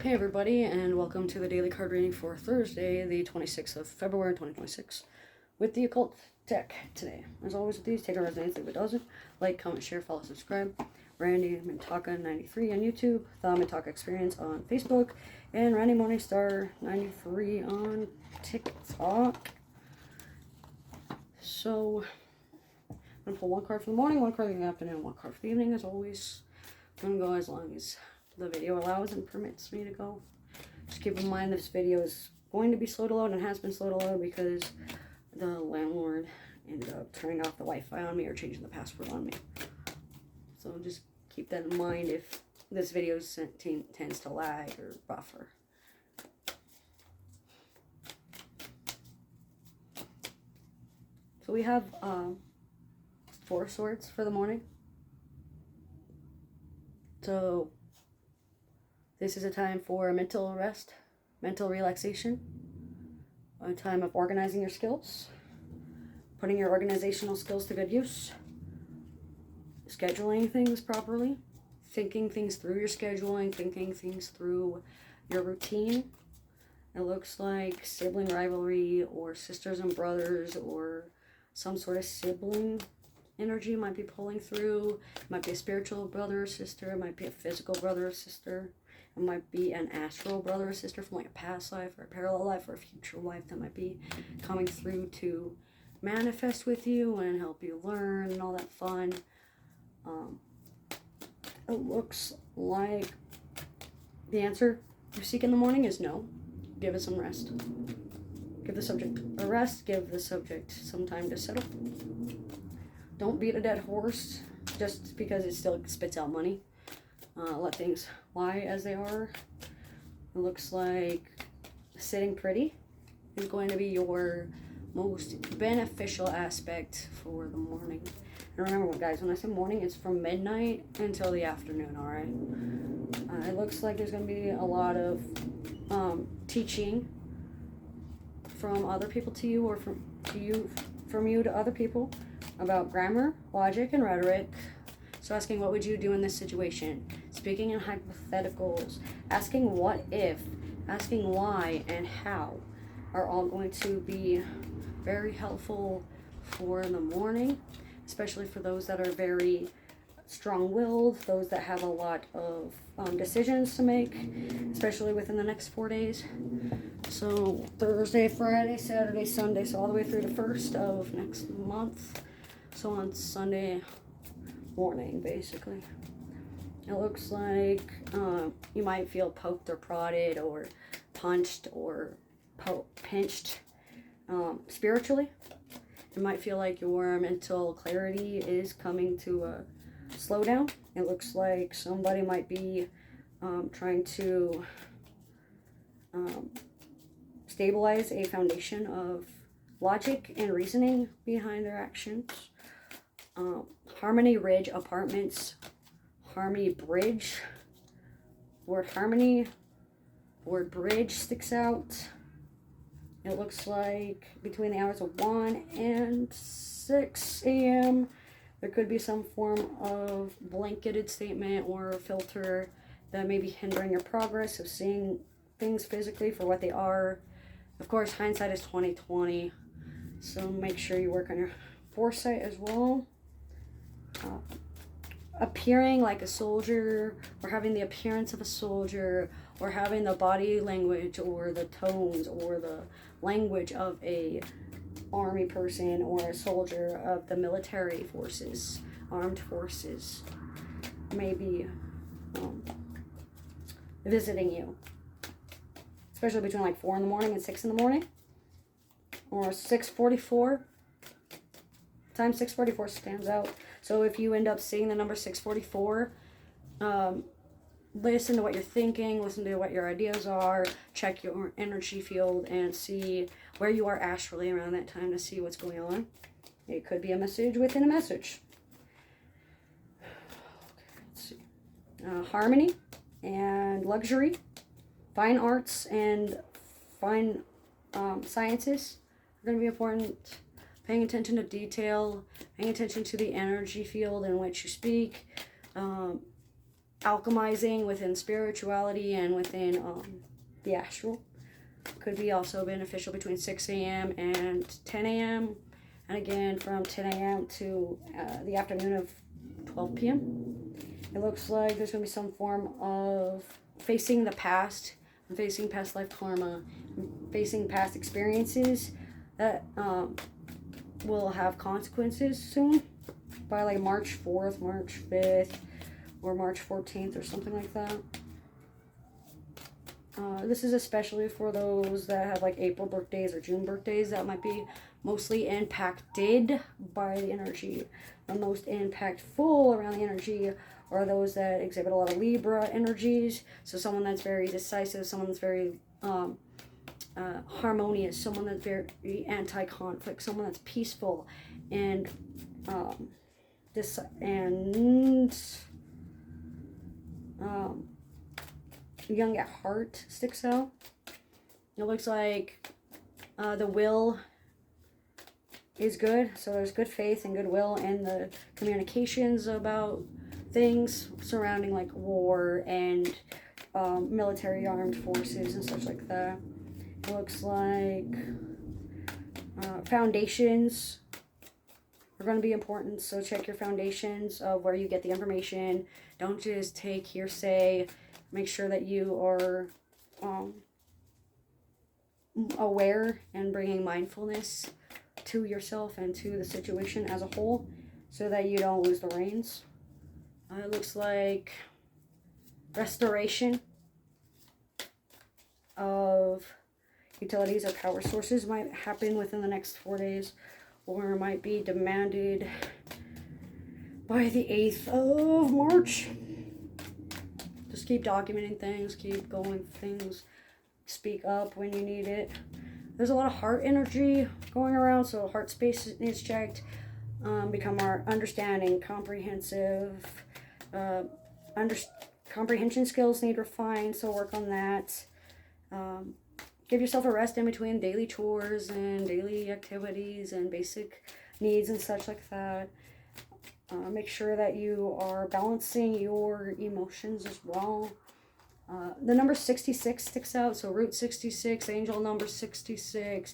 Hey everybody, and welcome to the daily card reading for Thursday, the 26th of February 2026, with the Occult Deck today. As always with these, take a resonates, leave it doesn't. Like, comment, share, follow, subscribe. Randy Mintaka93 on YouTube, The Mintaka Experience on Facebook, and Randy Morningstar93 on TikTok. So, I'm going to pull one card for the morning, one card for the afternoon, one card for the evening, as always. I'm going to go as long as the video allows and permits me to go. Just keep in mind this video is going to be slow to load and has been slow to load because the landlord ended up turning off the Wi-Fi on me or changing the password on me. So just keep that in mind if this video tends to lag or buffer. So we have 4 swords for the morning. So this is a time for mental rest, mental relaxation, a time of organizing your skills, putting your organizational skills to good use, scheduling things properly, thinking things through your scheduling, thinking things through your routine. It looks like sibling rivalry or sisters and brothers or some sort of sibling energy might be pulling through. It might be a spiritual brother or sister. It might be a physical brother or sister. It might be an astral brother or sister from like a past life or a parallel life or a future life that might be coming through to manifest with you and help you learn and all that fun. It looks like the answer you seek in the morning is no. Give it some rest. Give the subject a rest. Give the subject some time to settle. Don't beat a dead horse just because it still spits out money. Let things lie as they are. It looks like sitting pretty is going to be your most beneficial aspect for the morning. And remember, guys, when I say morning, it's from midnight until the afternoon, alright? It looks like there's going to be a lot of teaching from other people to you or from you to other people about grammar, logic, and rhetoric. So asking what would you do in this situation, speaking in hypotheticals, asking what if, asking why and how are all going to be very helpful for the morning, especially for those that are very strong-willed, those that have a lot of decisions to make, especially within the next 4 days. So Thursday, Friday, Saturday, Sunday, so all the way through the 1st of next month. So on Sunday morning, basically. It looks like you might feel poked or prodded or punched or pinched spiritually. You might feel like your mental clarity is coming to a slowdown. It looks like somebody might be trying to stabilize a foundation of logic and reasoning behind their actions. Harmony Ridge Apartments, Harmony Bridge. Word harmony, word bridge sticks out. It looks like between the hours of 1 and 6 a.m. there could be some form of blanketed statement or filter that may be hindering your progress of seeing things physically for what they are. Of course, hindsight is 20/20, so make sure you work on your foresight as well. Appearing like a soldier or having the appearance of a soldier or having the body language or the tones or the language of a army person or a soldier of the military forces, armed forces, maybe visiting you, especially between like 4 in the morning and 6 in the morning or 6:44. Time 6:44 stands out. So if you end up seeing the number 6:44, listen to what you're thinking, listen to what your ideas are, check your energy field and see where you are astrally around that time to see what's going on. It could be a message within a message. Okay, let's see. Harmony and luxury, fine arts and fine sciences are going to be important. Paying attention to detail, paying attention to the energy field in which you speak, alchemizing within spirituality and within the astral. Could be also beneficial between 6 a.m. and 10 a.m. And again, from 10 a.m. to the afternoon of 12 p.m. It looks like there's going to be some form of facing the past, and facing past life karma, and facing past experiences that will have consequences soon. By like March 4th, March 5th, or March 14th, or something like that. This is especially for those that have like April birthdays or June birthdays that might be mostly impacted by the energy. The most impactful around the energy are those that exhibit a lot of Libra energies. So someone that's very decisive, someone that's very harmonious, someone that's very anti-conflict, someone that's peaceful, and young at heart sticks out. It looks like the will is good, so there's good faith and goodwill in the communications about things surrounding like war and military armed forces and such like that. It looks like foundations are going to be important, so check your foundations of where you get the information. Don't just take hearsay. Make sure that you are aware and bringing mindfulness to yourself and to the situation as a whole so that you don't lose the reins. It looks like restoration of utilities or power sources might happen within the next 4 days, or might be demanded by the 8th of March. Just keep documenting things, keep going with things, speak up when you need it. There's a lot of heart energy going around, so heart space needs checked. Become more understanding, comprehensive. Comprehension skills need refined, so work on that. Give yourself a rest in between daily chores and daily activities and basic needs and such like that. Make sure that you are balancing your emotions as well. The number 66 sticks out, so root 66, angel number 66,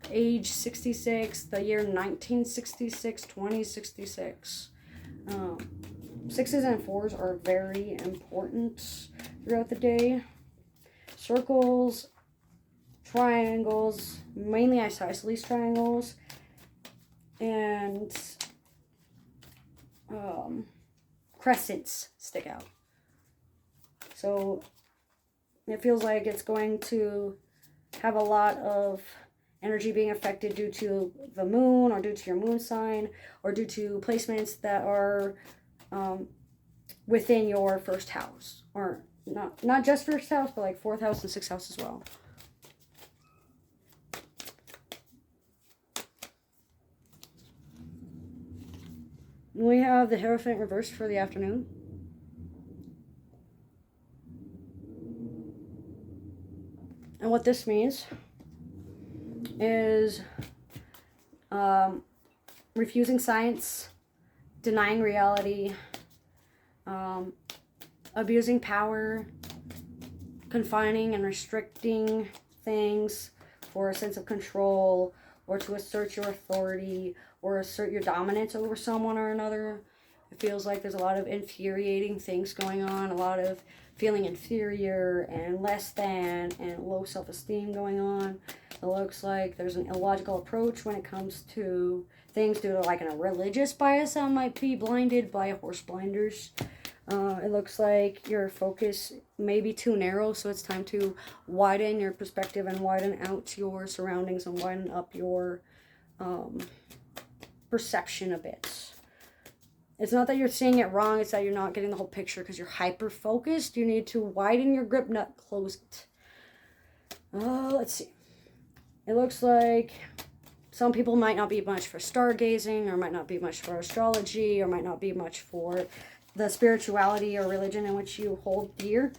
age 66, the year 1966, 2066. Sixes and fours are very important throughout the day. Circles, triangles, mainly isosceles triangles, and crescents stick out. So it feels like it's going to have a lot of energy being affected due to the moon, or due to your moon sign, or due to placements that are within your first house, or not just first house, but like 4th house and 6th house as well. We have the Hierophant reversed for the afternoon. And what this means is refusing science, denying reality, abusing power, confining and restricting things for a sense of control, or to assert your authority, or assert your dominance over someone or another. It feels like there's a lot of infuriating things going on, a lot of feeling inferior and less than and low self-esteem going on. It looks like there's an illogical approach when it comes to things due to like a religious bias that might be blinded by horse blinders. It looks like your focus may be too narrow, so it's time to widen your perspective and widen out your surroundings and widen up your perception a bit. It's not that you're seeing it wrong, it's that you're not getting the whole picture because you're hyper-focused. You need to widen your grip, not close it. Let's see. It looks like some people might not be much for stargazing, or might not be much for astrology, or might not be much for the spirituality or religion in which you hold dear.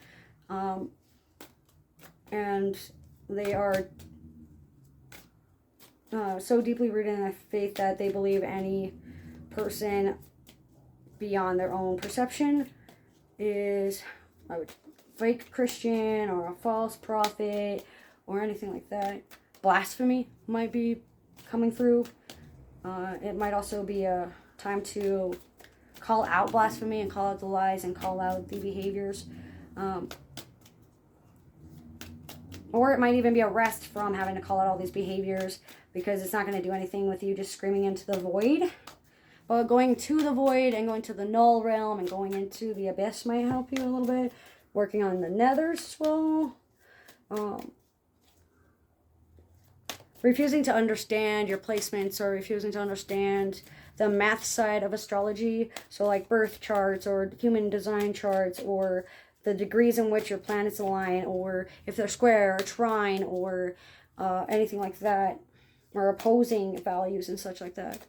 And they are so deeply rooted in a faith that they believe any person beyond their own perception is a fake Christian or a false prophet or anything like that. Blasphemy might be coming through. It might also be a time to call out blasphemy and call out the lies and call out the behaviors. Or it might even be a rest from having to call out all these behaviors, because it's not going to do anything with you just screaming into the void. But going to the void and going to the null realm and going into the abyss might help you a little bit. Working on the nethers as well. Refusing to understand your placements, or refusing to understand the math side of astrology. So like birth charts or human design charts, or the degrees in which your planets align, or if they're square or trine, or anything like that, or opposing values and such like that.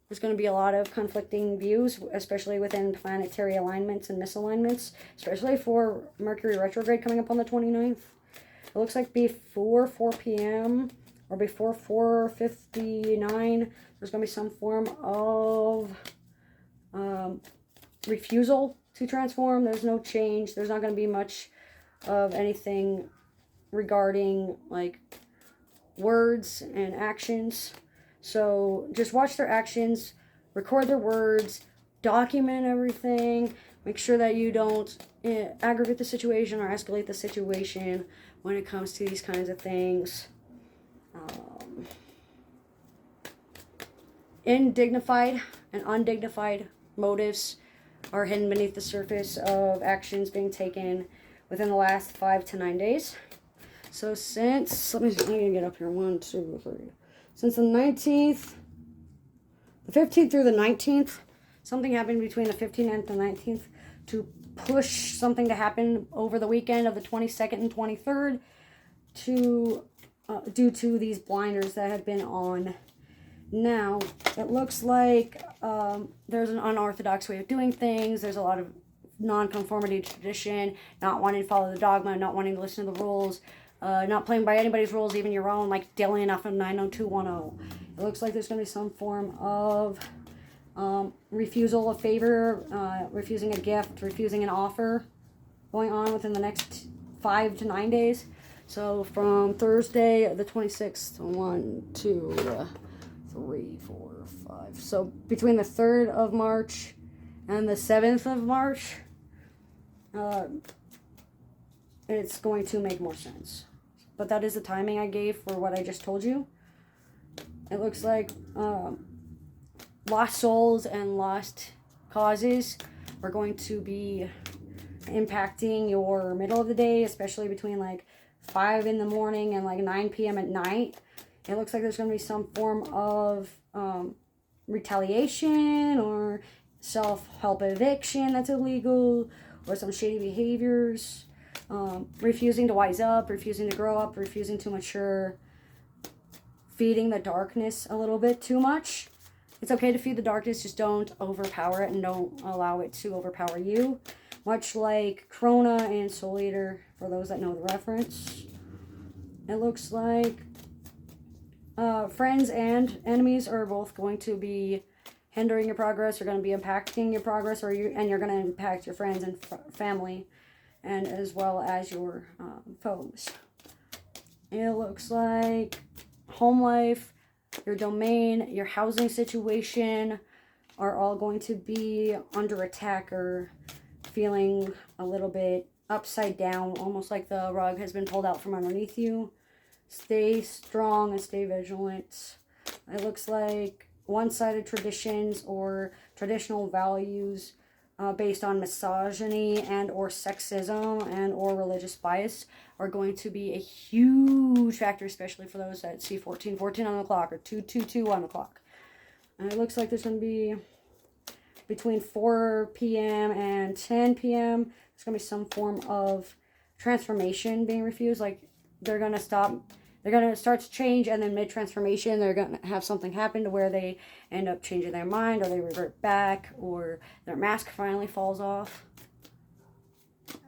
There's going to be a lot of conflicting views, especially within planetary alignments and misalignments, especially for Mercury retrograde coming up on the 29th. It looks like before 4 p.m. or before 4:59, there's going to be some form of refusal to transform. There's no change. There's not going to be much of anything regarding like words and actions. So just watch their actions, record their words, document everything. Make sure that you don't aggravate the situation or escalate the situation when it comes to these kinds of things. Indignified and undignified motives are hidden beneath the surface of actions being taken within the last 5 to 9 days. So since, let me get up here, 1, 2, 3. Since the 19th, the 15th through the 19th, something happened between the 15th and the 19th to push something to happen over the weekend of the 22nd and 23rd to due to these blinders that have been on. Now, it looks like there's an unorthodox way of doing things. There's a lot of non-conformity tradition, not wanting to follow the dogma, not wanting to listen to the rules, not playing by anybody's rules, even your own, like Dillian off of 90210. It looks like there's going to be some form of refusal of favor, refusing a gift, refusing an offer going on within the next 5 to 9 days. So from Thursday, the 26th, 1, 2, 3, 4, 5. So between the 3rd of March and the 7th of March, it's going to make more sense. But that is the timing I gave for what I just told you. It looks like lost souls and lost causes are going to be impacting your middle of the day, especially between like 5 in the morning and like 9 p.m. at night. It looks like there's going to be some form of retaliation or self-help eviction that's illegal, or some shady behaviors, refusing to wise up, refusing to grow up, refusing to mature, feeding the darkness a little bit too much. It's okay to feed the darkness, just don't overpower it and don't allow it to overpower you. Much like Krona and Soul Eater, for those that know the reference. It looks like friends and enemies are both going to be hindering your progress, or going to be impacting your progress, and you're going to impact your friends and family, and as well as your foes. It looks like home life, your domain, your housing situation are all going to be under attack or feeling a little bit upside down, almost like the rug has been pulled out from underneath you. Stay strong and stay vigilant. It looks like one-sided traditions or traditional values based on misogyny and or sexism and or religious bias are going to be a huge factor, especially for those that see 1414 on the clock or 222 on the clock. And it looks like there's going to be between 4 p.m. and 10 p.m. there's going to be some form of transformation being refused. Like they're going to stop. They're going to start to change, and then mid-transformation, they're going to have something happen to where they end up changing their mind, or they revert back, or their mask finally falls off.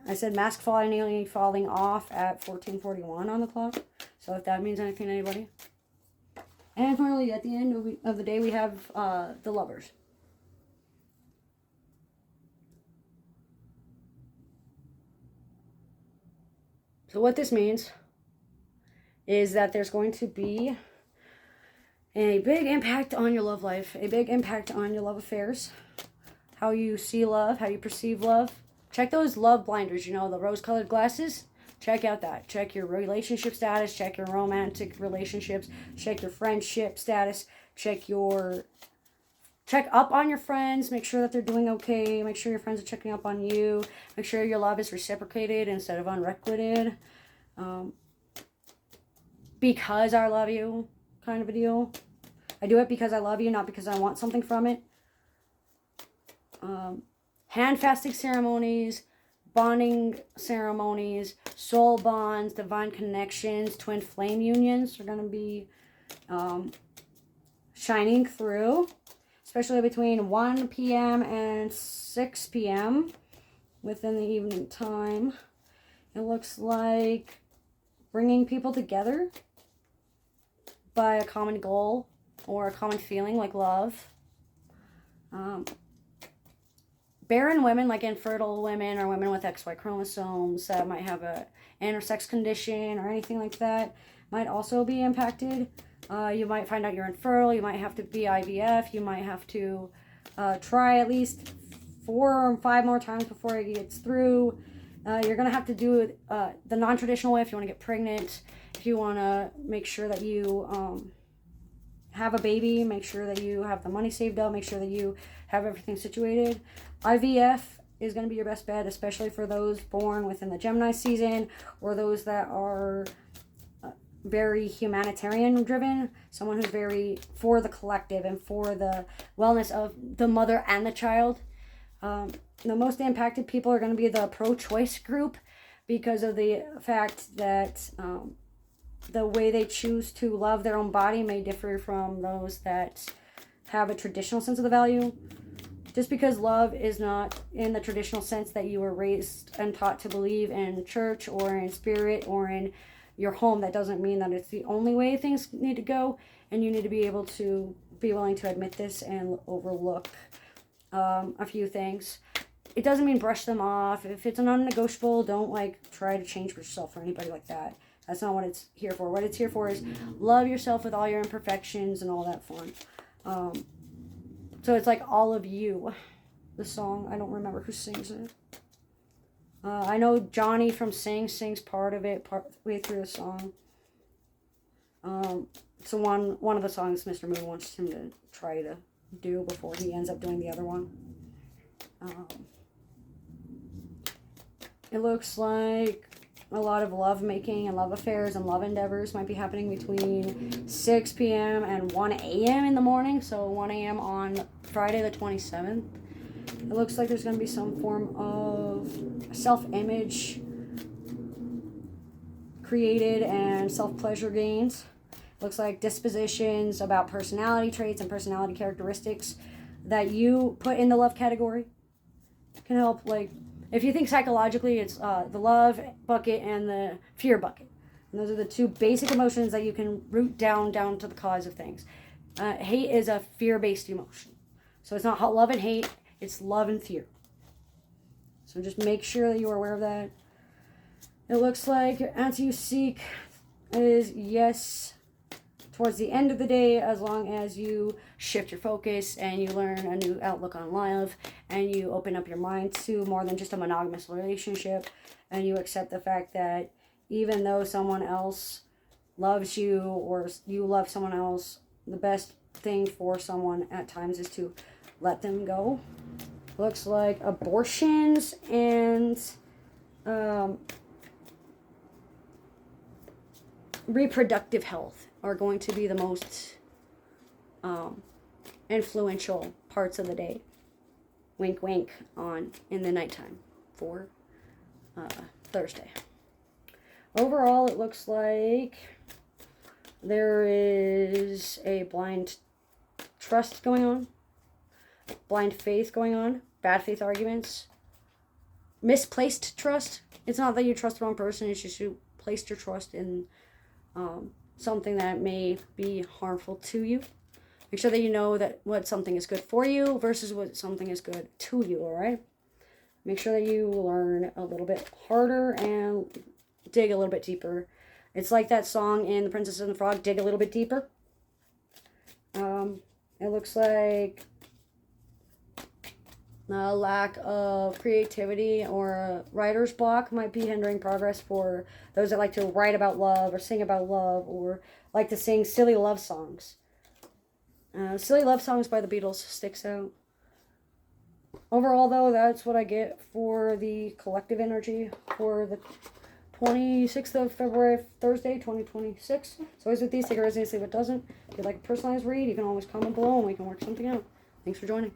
I said mask finally falling off at 14:41 on the clock. So if that means anything to anybody. And finally, at the end of the day, we have the Lovers. So what this means is that there's going to be a big impact on your love life, a big impact on your love affairs, how you see love, how you perceive love. Check those love blinders, the rose-colored glasses. Check out that. Check your relationship status, check your romantic relationships, check your friendship status, check up on your friends, make sure that they're doing okay, make sure your friends are checking up on you, make sure your love is reciprocated instead of unrequited. Because I love you kind of a deal. I do it because I love you, not because I want something from it. Hand fasting ceremonies, bonding ceremonies, soul bonds, divine connections, twin flame unions are going to be shining through, especially between 1 p.m. and 6 p.m. within the evening time. It looks like bringing people together by a common goal or a common feeling like love. Barren women, like infertile women or women with XY chromosomes that might have a intersex condition or anything like that, might also be impacted. You might find out you're infertile. You might have to be IVF. You might have to try at least 4 or 5 more times before it gets through. You're going to have to do it the non-traditional way if you want to get pregnant. If you want to make sure that you have a baby, make sure that you have the money saved up, make sure that you have everything situated. IVF is going to be your best bet, especially for those born within the Gemini season or those that are very humanitarian driven, someone who's very for the collective and for the wellness of the mother and the child. The most impacted people are going to be the pro-choice group because of the fact that the way they choose to love their own body may differ from those that have a traditional sense of the value. Just because love is not in the traditional sense that you were raised and taught to believe in church or in spirit or in your home, that doesn't mean that it's the only way things need to go, and you need to be able to be willing to admit this and overlook a few things. It doesn't mean brush them off. If it's a non-negotiable, don't try to change yourself or anybody like that. That's not what it's here for. What it's here for is love yourself with all your imperfections and all that fun. So it's like All of You, the song. I don't remember who sings it. I know Johnny from Sing sings part of it, way through the song. So one of the songs Mr. Moon wants him to try to do before he ends up doing the other one. It looks like a lot of love making and love affairs and love endeavors might be happening between 6 p.m. and 1 a.m. in the morning. So 1 a.m. on Friday the 27th. It looks like there's going to be some form of self-image created and self-pleasure gains. Looks like dispositions about personality traits and personality characteristics that you put in the love category can help. If you think psychologically, it's the love bucket and the fear bucket. And those are the two basic emotions that you can root down to the cause of things. Hate is a fear-based emotion. So it's not love and hate, it's love and fear. So just make sure that you are aware of that. It looks like your answer you seek is yes towards the end of the day, as long as you shift your focus and you learn a new outlook on love and you open up your mind to more than just a monogamous relationship, and you accept the fact that even though someone else loves you or you love someone else, the best thing for someone at times is to let them go. Looks like abortions and reproductive health are going to be the most influential parts of the day. Wink, wink in the nighttime for Thursday. Overall, it looks like there is a blind trust going on, blind faith going on, bad faith arguments, misplaced trust. It's not that you trust the wrong person, it's just you placed your trust in something that may be harmful to you. Make sure that you know that what something is good for you versus what something is good to you, all right? Make sure that you learn a little bit harder and dig a little bit deeper. It's like that song in The Princess and the Frog, dig a little bit deeper. It looks like a lack of creativity or a writer's block might be hindering progress for those that like to write about love or sing about love or like to sing silly love songs. Silly Love Songs by the Beatles sticks out. Overall, though, that's what I get for the collective energy for the 26th of February, Thursday, 2026. So as with these, take it as easily if it doesn't. If you'd like a personalized read, you can always comment below and we can work something out. Thanks for joining.